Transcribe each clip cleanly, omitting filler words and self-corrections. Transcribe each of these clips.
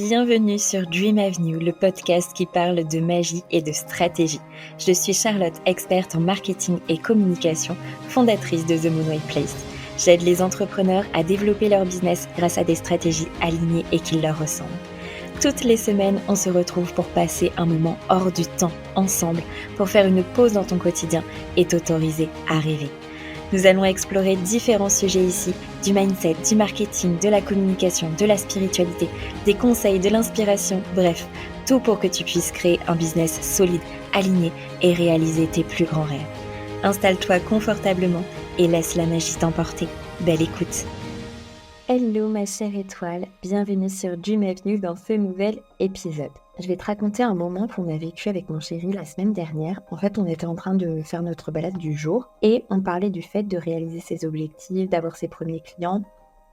Bienvenue sur Dream Avenue, le podcast qui parle de magie et de stratégie. Je suis Charlotte, experte en marketing et communication, fondatrice de The Moonway Place. J'aide les entrepreneurs à développer leur business grâce à des stratégies alignées et qui leur ressemblent. Toutes les semaines, on se retrouve pour passer un moment hors du temps ensemble, pour faire une pause dans ton quotidien et t'autoriser à rêver. Nous allons explorer différents sujets ici, du mindset, du marketing, de la communication, de la spiritualité, des conseils, de l'inspiration, bref, tout pour que tu puisses créer un business solide, aligné et réaliser tes plus grands rêves. Installe-toi confortablement et laisse la magie t'emporter. Belle écoute! Hello ma chère étoile, bienvenue sur Dream Avenue dans ce nouvel épisode. Je vais te raconter un moment qu'on a vécu avec mon chéri la semaine dernière. En fait, on était en train de faire notre balade du jour et on parlait du fait de réaliser ses objectifs, d'avoir ses premiers clients,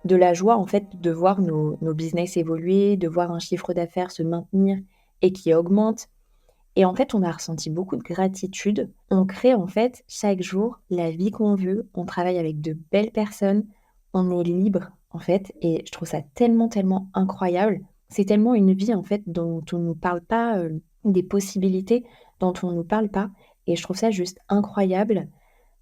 de la joie en fait de voir nos business évoluer, de voir un chiffre d'affaires se maintenir et qui augmente. Et en fait, on a ressenti beaucoup de gratitude. On crée en fait chaque jour la vie qu'on veut, on travaille avec de belles personnes, on est libre en fait et je trouve ça tellement incroyable. C'est tellement une vie en fait dont on nous parle pas, des possibilités dont on nous parle pas et je trouve ça juste incroyable,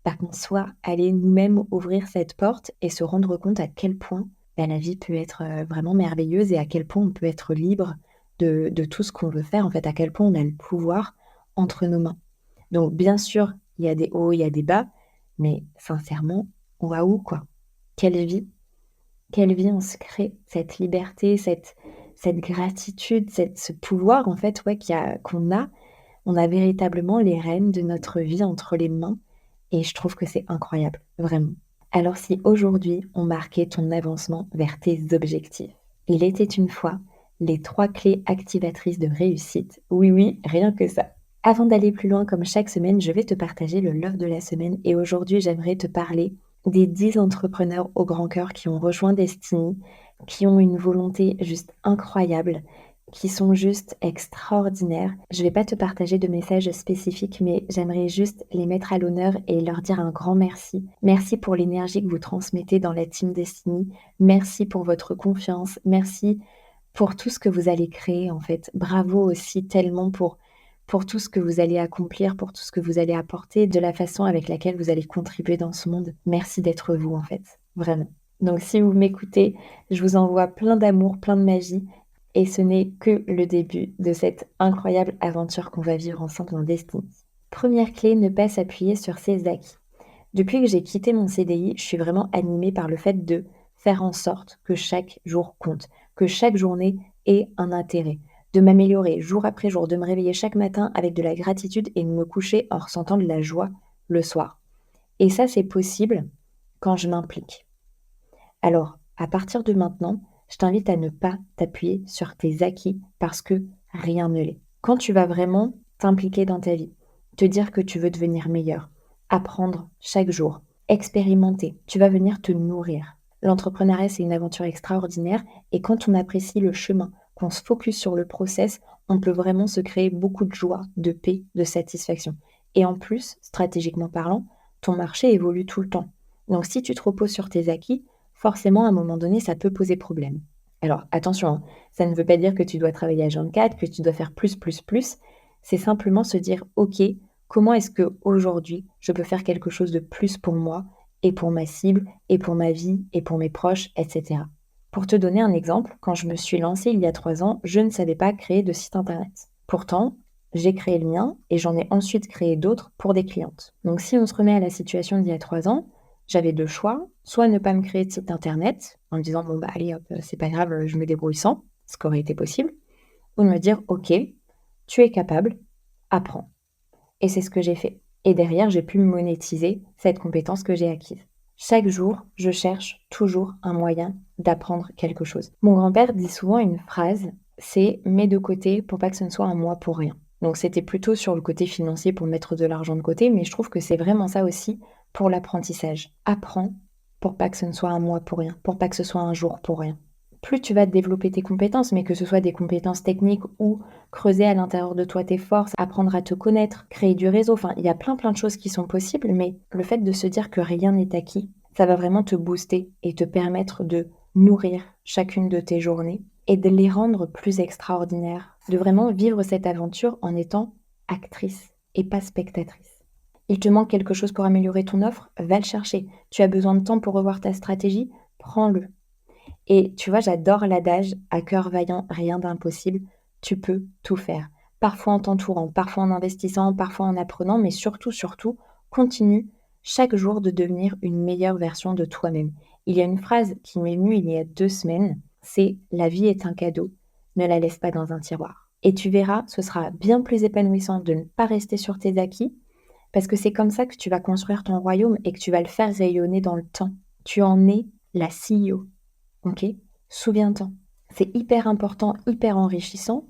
qu'on soit allé nous-mêmes ouvrir cette porte et se rendre compte à quel point, la vie peut être, vraiment merveilleuse et à quel point on peut être libre de tout ce qu'on veut faire, en fait, à quel point on a le pouvoir entre nos mains. Donc bien sûr, il y a des hauts, il y a des bas, mais sincèrement, waouh quoi! Quelle vie! Quelle vie on se crée, cette liberté, cette gratitude, ce pouvoir en fait, ouais, qu'on a. On a véritablement les rênes de notre vie entre les mains et je trouve que c'est incroyable, vraiment. Alors si aujourd'hui on marquait ton avancement vers tes objectifs, il était une fois les 3 clés activatrices de réussite. Oui, oui, rien que ça. Avant d'aller plus loin, comme chaque semaine, je vais te partager le love de la semaine et aujourd'hui j'aimerais te parler des 10 entrepreneurs au grand cœur qui ont rejoint Destiny, qui ont une volonté juste incroyable, qui sont juste extraordinaires. Je vais pas te partager de messages spécifiques, mais j'aimerais juste les mettre à l'honneur et leur dire un grand merci. Merci pour l'énergie que vous transmettez dans la team Destiny. Merci pour votre confiance. Merci pour tout ce que vous allez créer, en fait. Bravo aussi tellement pour tout ce que vous allez accomplir, pour tout ce que vous allez apporter, de la façon avec laquelle vous allez contribuer dans ce monde. Merci d'être vous, en fait. Vraiment. Donc si vous m'écoutez, je vous envoie plein d'amour, plein de magie. Et ce n'est que le début de cette incroyable aventure qu'on va vivre ensemble dans Destiny. Première clé, ne pas s'appuyer sur ses acquis. Depuis que j'ai quitté mon CDI, je suis vraiment animée par le fait de faire en sorte que chaque jour compte, que chaque journée ait un intérêt, de m'améliorer jour après jour, de me réveiller chaque matin avec de la gratitude et de me coucher en ressentant de la joie le soir. Et ça, c'est possible quand je m'implique. Alors, à partir de maintenant, je t'invite à ne pas t'appuyer sur tes acquis parce que rien ne l'est. Quand tu vas vraiment t'impliquer dans ta vie, te dire que tu veux devenir meilleur, apprendre chaque jour, expérimenter, tu vas venir te nourrir. L'entrepreneuriat, c'est une aventure extraordinaire et quand on apprécie le chemin, qu'on se focus sur le process, on peut vraiment se créer beaucoup de joie, de paix, de satisfaction. Et en plus, stratégiquement parlant, ton marché évolue tout le temps. Donc si tu te reposes sur tes acquis, forcément, à un moment donné, ça peut poser problème. Alors attention, hein, ça ne veut pas dire que tu dois travailler à 24, que tu dois faire plus. C'est simplement se dire, OK, comment est-ce qu'aujourd'hui, je peux faire quelque chose de plus pour moi et pour ma cible et pour ma vie et pour mes proches, etc. Pour te donner un exemple, quand je me suis lancée il y a 3 ans, je ne savais pas créer de site internet. Pourtant, j'ai créé le mien et j'en ai ensuite créé d'autres pour des clientes. Donc si on se remet à la situation d'il y a 3 ans, j'avais 2 choix, soit ne pas me créer de site internet en me disant: «Bon, bah, allez hop, c'est pas grave, je me débrouille sans», ce qui aurait été possible, ou de me dire: «OK, tu es capable, apprends». Et c'est ce que j'ai fait. Et derrière, j'ai pu monétiser cette compétence que j'ai acquise. Chaque jour, je cherche toujours un moyen d'apprendre quelque chose. Mon grand-père dit souvent une phrase, c'est: «Mets de côté pour pas que ce ne soit un moi pour rien». Donc c'était plutôt sur le côté financier pour mettre de l'argent de côté, mais je trouve que c'est vraiment ça aussi pour l'apprentissage. Apprends pour pas que ce ne soit un moi pour rien, pour pas que ce soit un jour pour rien. Plus tu vas développer tes compétences, mais que ce soit des compétences techniques ou creuser à l'intérieur de toi tes forces, apprendre à te connaître, créer du réseau, enfin, il y a plein de choses qui sont possibles, mais le fait de se dire que rien n'est acquis, ça va vraiment te booster et te permettre de nourrir chacune de tes journées et de les rendre plus extraordinaires, de vraiment vivre cette aventure en étant actrice et pas spectatrice. Il te manque quelque chose pour améliorer ton offre, va le chercher. Tu as besoin de temps pour revoir ta stratégie, prends-le. Et tu vois, j'adore l'adage à cœur vaillant, rien d'impossible. Tu peux tout faire. Parfois en t'entourant, parfois en investissant, parfois en apprenant, mais surtout, surtout, continue chaque jour de devenir une meilleure version de toi-même. Il y a une phrase qui m'est venue il y a 2 semaines, c'est «La vie est un cadeau, ne la laisse pas dans un tiroir». Et tu verras, ce sera bien plus épanouissant de ne pas rester sur tes acquis, parce que c'est comme ça que tu vas construire ton royaume et que tu vas le faire rayonner dans le temps. Tu en es la CEO. OK? Souviens-t'en. C'est hyper important, hyper enrichissant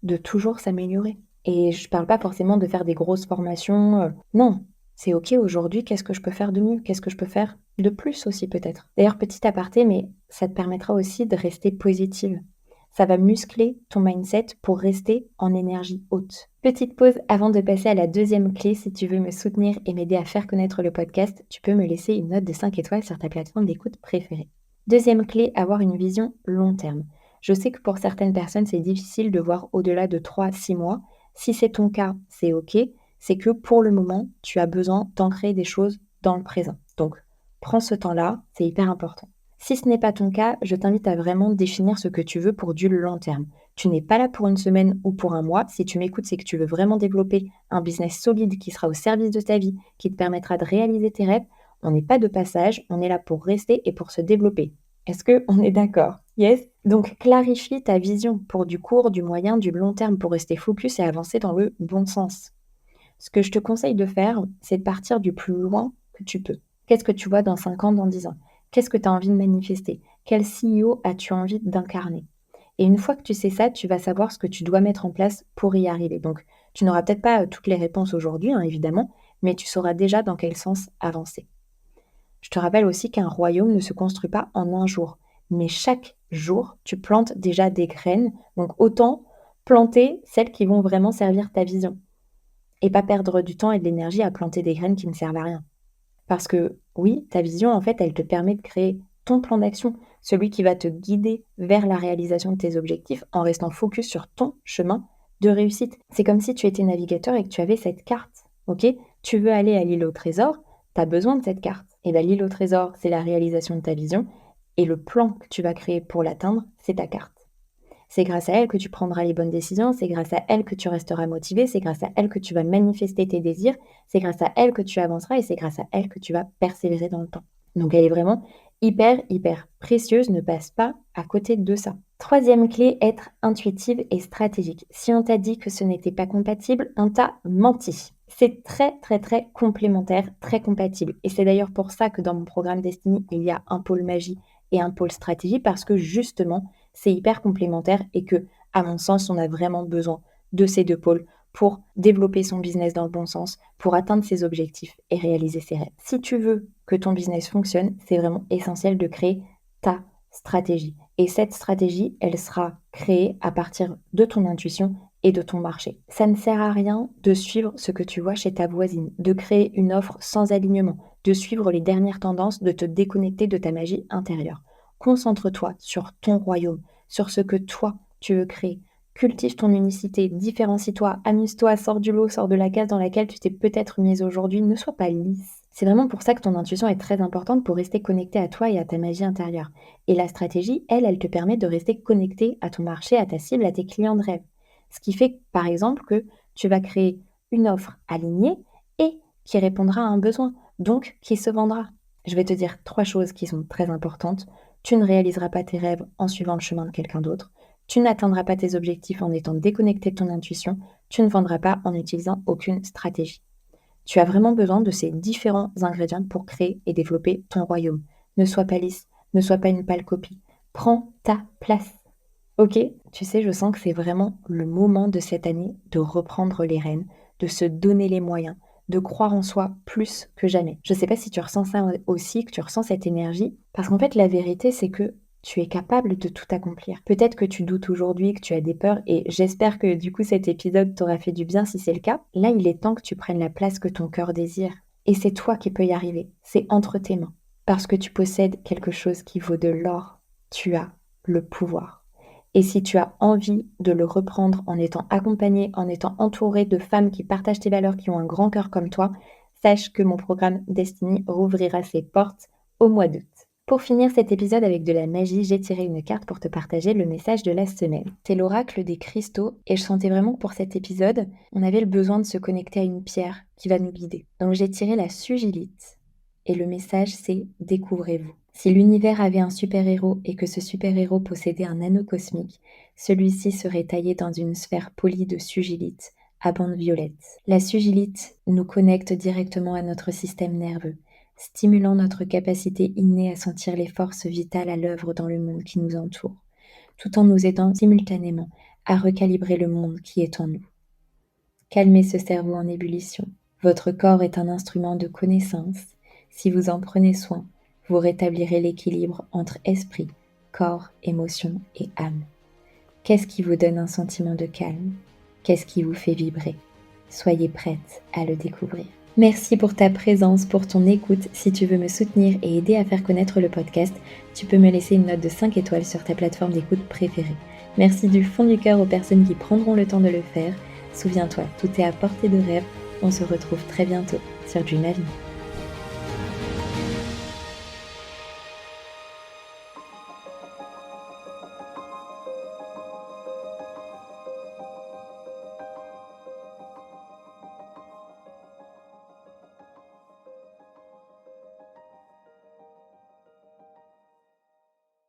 de toujours s'améliorer. Et je parle pas forcément de faire des grosses formations, non, c'est OK aujourd'hui, qu'est-ce que je peux faire de mieux? Qu'est-ce que je peux faire de plus aussi peut-être? D'ailleurs, petit aparté, mais ça te permettra aussi de rester positive. Ça va muscler ton mindset pour rester en énergie haute. Petite pause avant de passer à la deuxième clé. Si tu veux me soutenir et m'aider à faire connaître le podcast, tu peux me laisser une note de 5 étoiles sur ta plateforme d'écoute préférée. Deuxième clé, avoir une vision long terme. Je sais que pour certaines personnes, c'est difficile de voir au-delà de 3 à 6 mois. Si c'est ton cas, c'est OK. C'est que pour le moment, tu as besoin d'ancrer des choses dans le présent. Donc, prends ce temps-là, c'est hyper important. Si ce n'est pas ton cas, je t'invite à vraiment définir ce que tu veux pour du long terme. Tu n'es pas là pour une semaine ou pour un mois. Si tu m'écoutes, c'est que tu veux vraiment développer un business solide qui sera au service de ta vie, qui te permettra de réaliser tes rêves. On n'est pas de passage, on est là pour rester et pour se développer. Est-ce qu'on est d'accord? Yes? Donc clarifie ta vision pour du court, du moyen, du long terme pour rester focus et avancer dans le bon sens. Ce que je te conseille de faire, c'est de partir du plus loin que tu peux. Qu'est-ce que tu vois dans 5 ans, dans 10 ans? Qu'est-ce que tu as envie de manifester? Quel CEO as-tu envie d'incarner? Et une fois que tu sais ça, tu vas savoir ce que tu dois mettre en place pour y arriver. Donc, tu n'auras peut-être pas toutes les réponses aujourd'hui, hein, évidemment, mais tu sauras déjà dans quel sens avancer. Je te rappelle aussi qu'un royaume ne se construit pas en un jour, mais chaque jour, tu plantes déjà des graines. Donc, autant planter celles qui vont vraiment servir ta vision et pas perdre du temps et de l'énergie à planter des graines qui ne servent à rien. Parce que oui, ta vision, en fait, elle te permet de créer ton plan d'action, celui qui va te guider vers la réalisation de tes objectifs en restant focus sur ton chemin de réussite. C'est comme si tu étais navigateur et que tu avais cette carte, ok? Tu veux aller à l'île au trésor, tu as besoin de cette carte. Et bien l'île au trésor, c'est la réalisation de ta vision, et le plan que tu vas créer pour l'atteindre, c'est ta carte. C'est grâce à elle que tu prendras les bonnes décisions, c'est grâce à elle que tu resteras motivé, c'est grâce à elle que tu vas manifester tes désirs, c'est grâce à elle que tu avanceras et c'est grâce à elle que tu vas persévérer dans le temps. Donc elle est vraiment hyper, hyper précieuse, ne passe pas à côté de ça. Troisième clé, être intuitive et stratégique. Si on t'a dit que ce n'était pas compatible, on t'a menti. C'est très, très, très complémentaire, très compatible. Et c'est d'ailleurs pour ça que dans mon programme Destiny, il y a un pôle magie et un pôle stratégie parce que justement, c'est hyper complémentaire et que, à mon sens, on a vraiment besoin de ces deux pôles pour développer son business dans le bon sens, pour atteindre ses objectifs et réaliser ses rêves. Si tu veux que ton business fonctionne, c'est vraiment essentiel de créer ta stratégie. Et cette stratégie, elle sera créée à partir de ton intuition et de ton marché. Ça ne sert à rien de suivre ce que tu vois chez ta voisine, de créer une offre sans alignement, de suivre les dernières tendances, de te déconnecter de ta magie intérieure. Concentre-toi sur ton royaume, sur ce que toi, tu veux créer. Cultive ton unicité, différencie-toi, amuse-toi, sors du lot, sors de la case dans laquelle tu t'es peut-être mise aujourd'hui, ne sois pas lisse. C'est vraiment pour ça que ton intuition est très importante pour rester connecté à toi et à ta magie intérieure. Et la stratégie, elle te permet de rester connecté à ton marché, à ta cible, à tes clients de rêve. Ce qui fait, par exemple, que tu vas créer une offre alignée et qui répondra à un besoin, donc qui se vendra. Je vais te dire 3 choses qui sont très importantes. Tu ne réaliseras pas tes rêves en suivant le chemin de quelqu'un d'autre. Tu n'atteindras pas tes objectifs en étant déconnecté de ton intuition. Tu ne vendras pas en n'utilisant aucune stratégie. Tu as vraiment besoin de ces différents ingrédients pour créer et développer ton royaume. Ne sois pas lisse, ne sois pas une pâle copie. Prends ta place. Ok? Tu sais, je sens que c'est vraiment le moment de cette année de reprendre les rênes, de se donner les moyens, de croire en soi plus que jamais. Je ne sais pas si tu ressens ça aussi, que tu ressens cette énergie, parce qu'en fait, la vérité, c'est que tu es capable de tout accomplir. Peut-être que tu doutes aujourd'hui, que tu as des peurs, et j'espère que du coup cet épisode t'aura fait du bien si c'est le cas. Là, il est temps que tu prennes la place que ton cœur désire. Et c'est toi qui peux y arriver. C'est entre tes mains. Parce que tu possèdes quelque chose qui vaut de l'or. Tu as le pouvoir. Et si tu as envie de le reprendre en étant accompagné, en étant entouré de femmes qui partagent tes valeurs, qui ont un grand cœur comme toi, sache que mon programme Destiny rouvrira ses portes au mois d'août. Pour finir cet épisode avec de la magie, j'ai tiré une carte pour te partager le message de la semaine. C'est l'oracle des cristaux et je sentais vraiment que pour cet épisode, on avait le besoin de se connecter à une pierre qui va nous guider. Donc j'ai tiré la sugilite et le message c'est « Découvrez-vous ». Si l'univers avait un super-héros et que ce super-héros possédait un anneau cosmique, celui-ci serait taillé dans une sphère polie de sugilite à bande violette. La sugilite nous connecte directement à notre système nerveux, stimulant notre capacité innée à sentir les forces vitales à l'œuvre dans le monde qui nous entoure, tout en nous aidant simultanément à recalibrer le monde qui est en nous. Calmez ce cerveau en ébullition. Votre corps est un instrument de connaissance. Si vous en prenez soin, vous rétablirez l'équilibre entre esprit, corps, émotion et âme. Qu'est-ce qui vous donne un sentiment de calme? Qu'est-ce qui vous fait vibrer? Soyez prête à le découvrir. Merci pour ta présence, pour ton écoute. Si tu veux me soutenir et aider à faire connaître le podcast, tu peux me laisser une note de 5 étoiles sur ta plateforme d'écoute préférée. Merci du fond du cœur aux personnes qui prendront le temps de le faire. Souviens-toi, tout est à portée de rêve. On se retrouve très bientôt sur Dream Avenue.